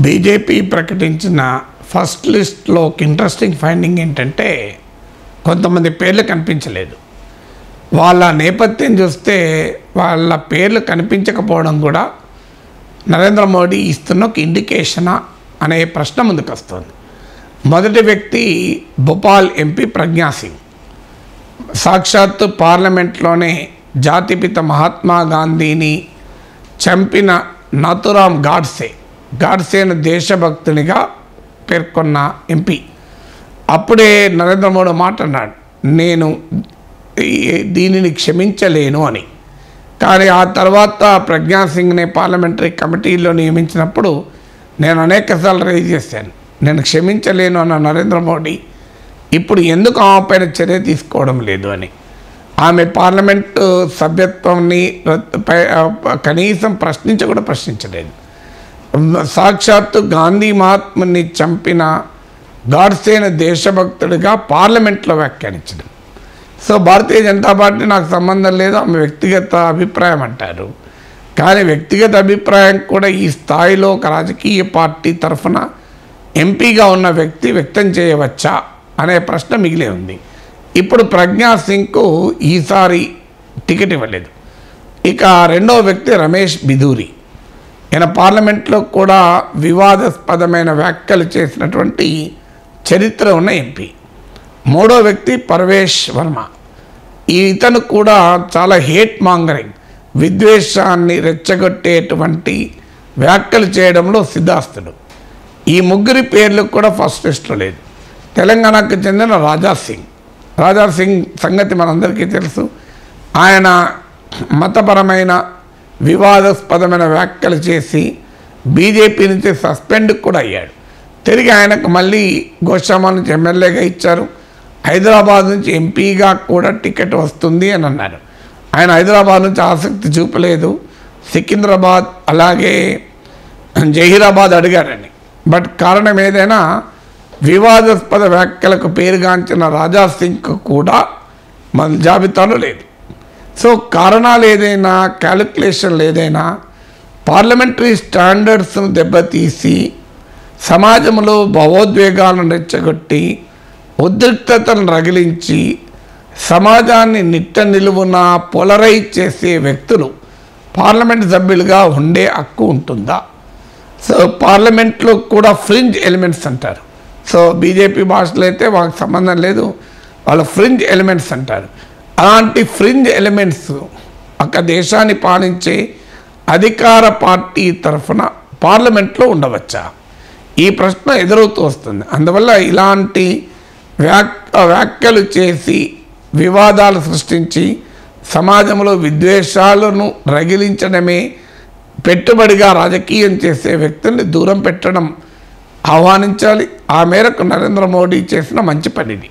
BJP ప్రకటించిన first లిస్ట్లో ఒక ఇంట్రెస్టింగ్ ఫైండింగ్ ఏంటంటే కొంతమంది పేర్లు కనిపించలేదు. వాళ్ళ నేపథ్యం చూస్తే వాళ్ళ పేర్లు కనిపించకపోవడం కూడా నరేంద్ర మోడీ ఇస్తున్న ఒక ఇండికేషనా అనే ప్రశ్న ముందుకు వస్తుంది. మొదటి వ్యక్తి భోపాల్ ఎంపీ ప్రజ్ఞా సింగ్. సాక్షాత్తు పార్లమెంట్లోనే జాతిపిత మహాత్మా గాంధీని చంపిన నాథురామ్ గాడ్సేను దేశభక్తునిగా పేర్కొన్న ఎంపీ. అప్పుడే నరేంద్ర మోడీ మాట్లాడాడు, నేను దీనిని క్షమించలేను అని. కానీ ఆ తర్వాత ప్రజ్ఞా సింగ్ని పార్లమెంటరీ కమిటీలో నియమించినప్పుడు నేను అనేకసార్లు రైజ్ చేశాను, నేను క్షమించలేను అన్న నరేంద్ర మోడీ ఇప్పుడు ఎందుకు ఆమె పైన చర్య తీసుకోవడం లేదు అని. ఆమె పార్లమెంటు సభ్యత్వాన్ని కనీసం ప్రశ్నించలేదు. సాక్షాత్తు గాంధీ మహాత్ముని చంపిన గాడ్సేను దేశభక్తుడిగా పార్లమెంట్లో వ్యాఖ్యానించడం. సో భారతీయ జనతా పార్టీ నాకు సంబంధం లేదు, ఆమె వ్యక్తిగత అభిప్రాయం అంటారు. కానీ వ్యక్తిగత అభిప్రాయం కూడా ఈ స్థాయిలో ఒక రాజకీయ పార్టీ తరఫున ఎంపీగా ఉన్న వ్యక్తి వ్యక్తం చేయవచ్చా అనే ప్రశ్న మిగిలే ఉంది. ఇప్పుడు ప్రజ్ఞా సింగ్కు ఈసారి టికెట్ ఇవ్వలేదు. ఇక రెండవ వ్యక్తి రమేష్ బిధూరి. ఈయన పార్లమెంట్లో కూడా వివాదాస్పదమైన వ్యాఖ్యలు చేసినటువంటి చరిత్ర ఉన్న ఎంపీ. మూడో వ్యక్తి పర్వేష్ వర్మ. ఇతను కూడా చాలా హేట్ మాంగరింగ్, విద్వేషాన్ని రెచ్చగొట్టేటువంటి వ్యాఖ్యలు చేయడంలో సిద్ధాస్తుడు. ఈ ముగ్గురి పేర్లు కూడా ఫస్ట్ లిస్ట్లో లేదు. తెలంగాణకు చెందిన రాజా సింగ్ సంగతి మనందరికీ తెలుసు. ఆయన మతపరమైన వివాదాస్పదమైన వ్యాఖ్యలు చేసి బీజేపీ నుంచి సస్పెండ్ కూడా అయ్యాడు. తిరిగి ఆయనకు మళ్ళీ గోషామా నుంచి ఎమ్మెల్యేగా ఇచ్చారు. హైదరాబాద్ నుంచి ఎంపీగా కూడా టికెట్ వస్తుంది అని అన్నారు. ఆయన హైదరాబాద్ నుంచి ఆసక్తి చూపలేదు. సికింద్రాబాద్ అలాగే జహీరాబాద్ అడిగారని. బట్ కారణం ఏదైనా వివాదాస్పద వ్యాఖ్యలకు పేరుగాంచిన రాజా సింగ్కు కూడా మన జాబితాలో లేదు. సో కారణాలు ఏదైనా, క్యాలిక్యులేషన్లు ఏదైనా పార్లమెంటరీ స్టాండర్డ్స్ను దెబ్బతీసి సమాజంలో భావోద్వేగాలను రెచ్చగొట్టి ఉద్రిక్తతను రగిలించి సమాజాన్ని నిట్ట నిలువున పోలరైజ్ చేసే వ్యక్తులు పార్లమెంట్ సభ్యులుగా ఉండే హక్కు ఉంటుందా? సో పార్లమెంట్లో కూడా ఫ్రింజ్ ఎలిమెంట్స్ అంటారు. సో బీజేపీ భాషలో అయితే వాళ్ళకి సంబంధం లేదు, వాళ్ళు ఫ్రింజ్ ఎలిమెంట్స్ అంటారు. అలాంటి ఫ్రింజ్ ఎలిమెంట్స్ ఒక దేశాన్ని పాలించే అధికార పార్టీ తరఫున పార్లమెంట్లో ఉండవచ్చా? ఈ ప్రశ్న ఎదురవుతూ వస్తుంది. అందువల్ల ఇలాంటి వ్యాఖ్యలు చేసి వివాదాలు సృష్టించి సమాజంలో విద్వేషాలను రగిలించడమే పెట్టుబడిగా రాజకీయం చేసే వ్యక్తుల్ని దూరం పెట్టడం ఆహ్వానించాలి. ఆ మేరకు నరేంద్ర మోడీ చేసిన మంచి పనిది.